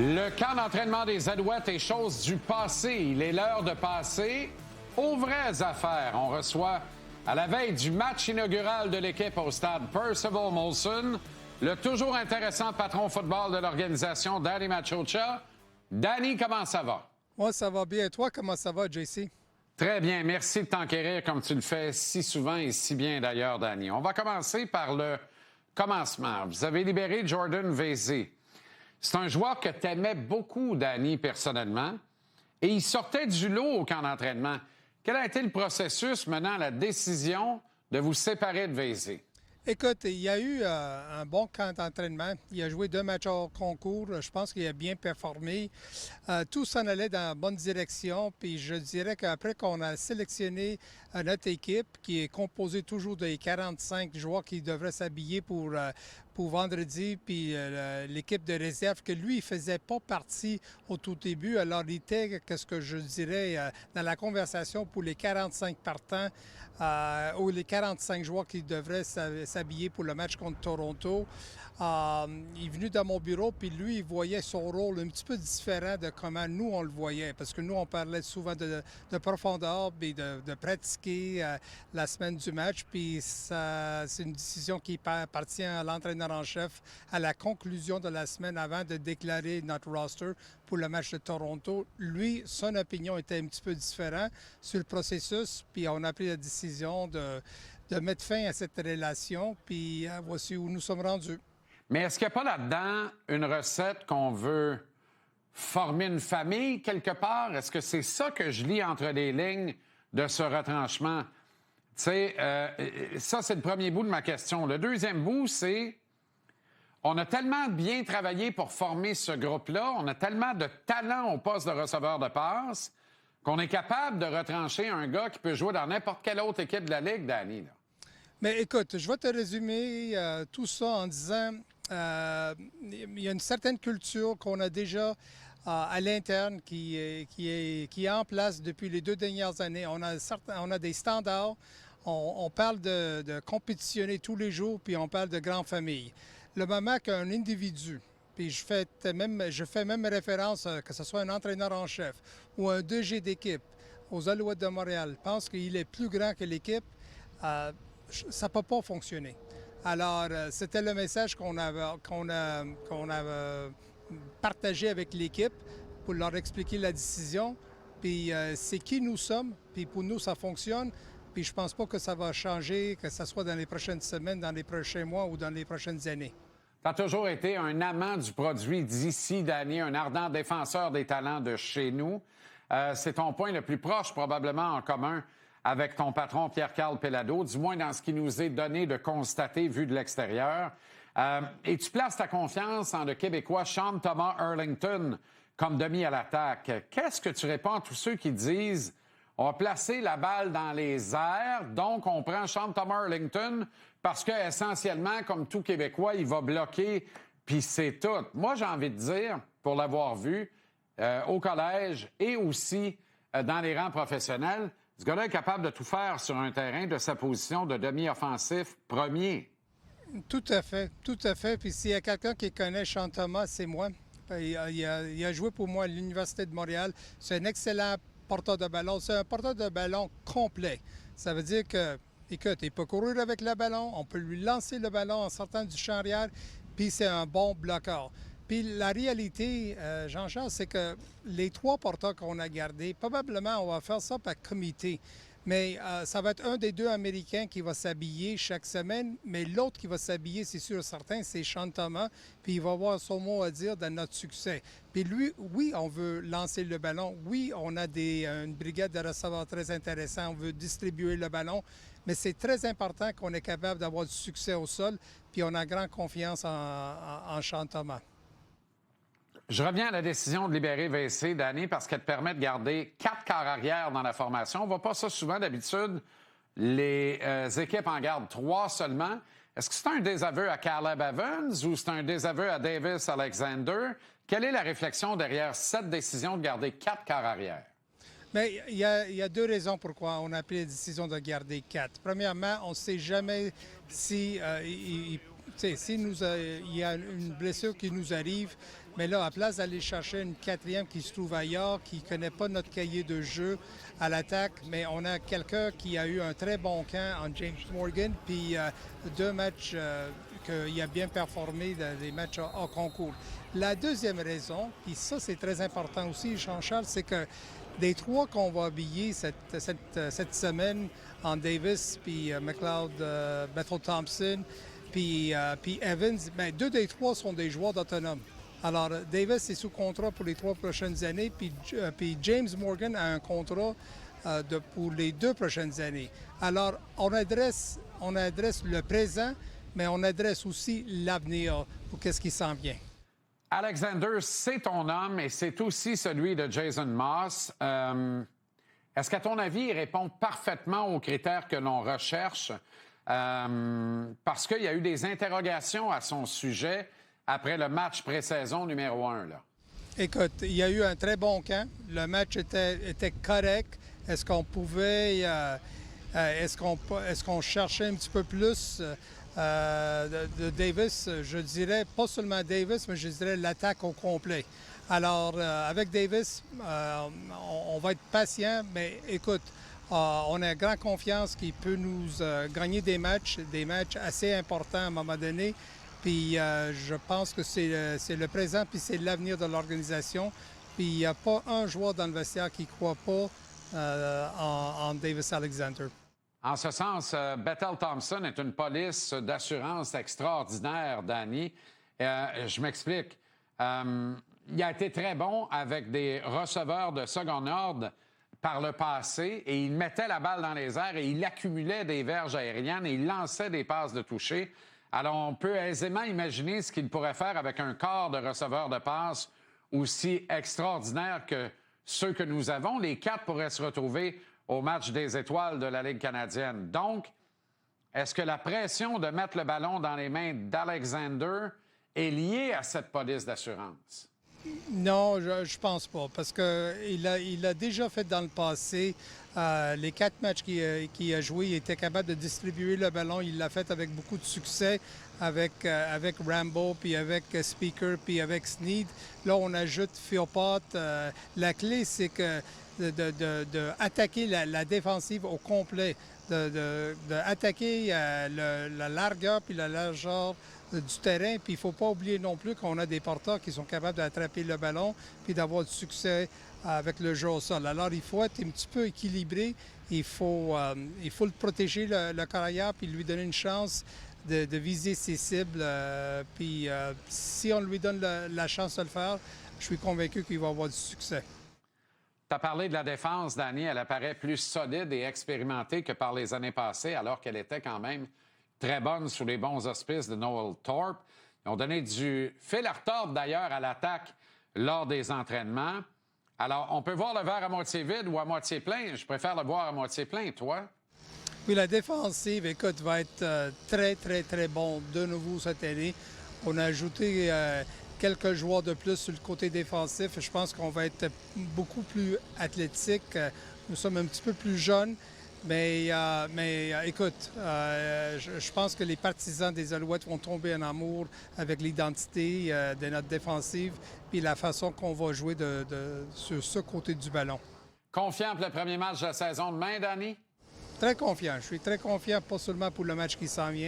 Le camp d'entraînement des Alouettes est chose du passé. Il est l'heure de passer aux vraies affaires. On reçoit, à la veille du match inaugural de l'équipe au stade Percival Molson, le toujours intéressant patron football de l'organisation, Danny Maciocia. Danny, comment ça va? Moi, ça va bien. Et toi, comment ça va, JC? Très bien. Merci de t'enquérir comme tu le fais si souvent et si bien d'ailleurs, Danny. On va commencer par le commencement. Vous avez libéré Jordan Vesey. C'est un joueur que tu aimais beaucoup, Danny, personnellement, et il sortait du lot au camp d'entraînement. Quel a été le processus menant à la décision de vous séparer de Vesey? Écoute, il y a eu un bon camp d'entraînement. Il a joué 2 matchs hors concours. Je pense qu'il a bien performé. Tout s'en allait dans la bonne direction. Puis je dirais qu'après qu'on a sélectionné notre équipe, qui est composée toujours des 45 joueurs qui devraient s'habiller pour vendredi, puis l'équipe de réserve, que lui, il faisait pas partie au tout début. Alors, il était, qu'est-ce que je dirais, dans la conversation pour les 45 partants ou les 45 joueurs qui devraient s'habiller pour le match contre Toronto. Il est venu dans mon bureau, puis lui, il voyait son rôle un petit peu différent de comment nous, on le voyait. Parce que nous, on parlait souvent de profondeur, puis de pratiquer la semaine du match. Puis c'est une décision qui appartient à l'entraîneur en chef à la conclusion de la semaine avant de déclarer notre roster pour le match de Toronto. Lui, son opinion était un petit peu différente sur le processus, puis on a pris la décision de mettre fin à cette relation, puis voici où nous sommes rendus. Mais est-ce qu'il n'y a pas là-dedans une recette qu'on veut former une famille quelque part? Est-ce que c'est ça que je lis entre les lignes de ce retranchement? Tu sais, ça, c'est le premier bout de ma question. Le deuxième bout, c'est on a tellement bien travaillé pour former ce groupe-là, on a tellement de talent au poste de receveur de passe qu'on est capable de retrancher un gars qui peut jouer dans n'importe quelle autre équipe de la Ligue, Danny, là. Mais écoute, je vais te résumer tout ça en disant il y a une certaine culture qu'on a déjà à l'interne qui est en place depuis les 2 dernières années. On a des standards. On parle de compétitionner tous les jours, puis on parle de grande famille. Le moment qu'un individu, puis je fais même référence que ce soit un entraîneur en chef ou un DG d'équipe aux Alouettes de Montréal, pense qu'il est plus grand que l'équipe, ça ne peut pas fonctionner. Alors, c'était le message qu'on a partagé avec l'équipe pour leur expliquer la décision. Puis c'est qui nous sommes, puis pour nous, ça fonctionne. Puis je pense pas que ça va changer, que ce soit dans les prochaines semaines, dans les prochains mois ou dans les prochaines années. Tu as toujours été un amant du produit d'ici, Danny, un ardent défenseur des talents de chez nous. C'est ton point le plus proche, probablement, en commun avec ton patron Pierre-Carl Pellado, du moins dans ce qui nous est donné de constater vu de l'extérieur. Et tu places ta confiance en le Québécois Sean Thomas Erlington comme demi à l'attaque. Qu'est-ce que tu réponds à tous ceux qui disent on va placer la balle dans les airs, donc on prend Sean Thomas Erlington parce que essentiellement, comme tout Québécois, il va bloquer, puis c'est tout. Moi, j'ai envie de dire, pour l'avoir vu au collège et aussi dans les rangs professionnels, ce gars-là est capable de tout faire sur un terrain de sa position de demi-offensif premier. Tout à fait, tout à fait. Puis s'il y a quelqu'un qui connaît Sean Thomas, c'est moi. Il a joué pour moi à l'Université de Montréal. C'est un excellent porteur de ballon. C'est un porteur de ballon complet. Ça veut dire que, écoute, il peut courir avec le ballon, on peut lui lancer le ballon en sortant du champ arrière, puis c'est un bon bloqueur. Puis la réalité, Jean-Charles, c'est que les 3 porteurs qu'on a gardés, probablement, on va faire ça par comité. Mais ça va être un des 2 Américains qui va s'habiller chaque semaine, mais l'autre qui va s'habiller, c'est sûr et certain, c'est Sean Thomas, puis il va avoir son mot à dire dans notre succès. Puis lui, oui, on veut lancer le ballon, oui, on a une brigade de receveurs très intéressante, on veut distribuer le ballon, mais c'est très important qu'on est capable d'avoir du succès au sol, puis on a grande confiance en Sean Thomas. Je reviens à la décision de libérer Vesey, Danny, parce qu'elle te permet de garder 4 quarts arrière dans la formation. On ne voit pas ça souvent d'habitude. Les équipes en gardent 3 seulement. Est-ce que c'est un désaveu à Caleb Evans ou c'est un désaveu à Davis Alexander? Quelle est la réflexion derrière cette décision de garder 4 quarts arrière? Mais il y a 2 raisons pourquoi on a pris la décision de garder 4. Premièrement, on ne sait jamais si sais, il y a une blessure qui nous arrive, mais là, à place d'aller chercher une quatrième qui se trouve ailleurs, qui ne connaît pas notre cahier de jeu à l'attaque, mais on a quelqu'un qui a eu un très bon camp en James Morgan, puis 2 matchs qu'il a bien performé dans des matchs hors concours. La deuxième raison, puis ça c'est très important aussi, Jean-Charles, c'est que des 3 qu'on va habiller cette semaine en Davis, puis McLeod, Bethel Thompson, puis Evans, bien, 2 des 3 sont des joueurs d'autonomes. Alors, Davis est sous contrat pour les 3 prochaines années, puis James Morgan a un contrat pour les 2 prochaines années. Alors, on adresse le présent, mais on adresse aussi l'avenir pour qu'est-ce qui s'en vient. Alexander, c'est ton homme et c'est aussi celui de Jason Moss. Est-ce qu'à ton avis, il répond parfaitement aux critères que l'on recherche? Parce qu'il y a eu des interrogations à son sujet après le match pré-saison numéro 1. Là. Écoute, il y a eu un très bon camp. Le match était correct. Est-ce qu'on pouvait... est-ce qu'on cherchait un petit peu plus de Davis? Je dirais pas seulement Davis, mais je dirais l'attaque au complet. Alors, avec Davis, on va être patient, mais écoute, on a grande confiance qu'il peut nous gagner des matchs assez importants à un moment donné. Puis je pense que c'est le présent, puis c'est l'avenir de l'organisation. Puis il n'y a pas un joueur dans le vestiaire qui ne croit pas en Davis Alexander. En ce sens, Bethel Thompson est une police d'assurance extraordinaire, Danny. Je m'explique. Il a été très bon avec des receveurs de second ordre par le passé et il mettait la balle dans les airs et il accumulait des verges aériennes et il lançait des passes de toucher. Alors, on peut aisément imaginer ce qu'il pourrait faire avec un corps de receveurs de passe aussi extraordinaire que ceux que nous avons. Les 4 pourraient se retrouver au match des étoiles de la Ligue canadienne. Donc, est-ce que la pression de mettre le ballon dans les mains d'Alexander est liée à cette police d'assurance? Non, je pense pas, parce qu'il a déjà fait dans le passé. Les 4 matchs qu'il a joués, il était capable de distribuer le ballon. Il l'a fait avec beaucoup de succès avec Rambo, puis avec Speaker, puis avec Sneed. Là, on ajoute Philpott. La clé, c'est que d'attaquer la défensive au complet, d'attaquer la largeur puis la largeur du terrain. Puis il ne faut pas oublier non plus qu'on a des porteurs qui sont capables d'attraper le ballon puis d'avoir du succès avec le jeu au sol. Alors, il faut être un petit peu équilibré. Il faut le protéger, le carrière, puis lui donner une chance de viser ses cibles. Puis si on lui donne la chance de le faire, je suis convaincu qu'il va avoir du succès. Tu as parlé de la défense, Danny. Elle apparaît plus solide et expérimentée que par les années passées, alors qu'elle était quand même très bonne sous les bons auspices de Noel Thorpe. Ils ont donné du fil à retordre, d'ailleurs, à l'attaque lors des entraînements. Alors, on peut voir le verre à moitié vide ou à moitié plein. Je préfère le voir à moitié plein, toi? Oui, la défensive, écoute, va être très, très, très bon de nouveau cette année. On a ajouté quelques joueurs de plus sur le côté défensif. Je pense qu'on va être beaucoup plus athlétique. Nous sommes un petit peu plus jeunes. Mais écoute, je pense que les partisans des Alouettes vont tomber en amour avec l'identité de notre défensive puis la façon qu'on va jouer sur ce côté du ballon. Confiant pour le premier match de la saison demain, Danny? Très confiant. Je suis très confiant, pas seulement pour le match qui s'en vient,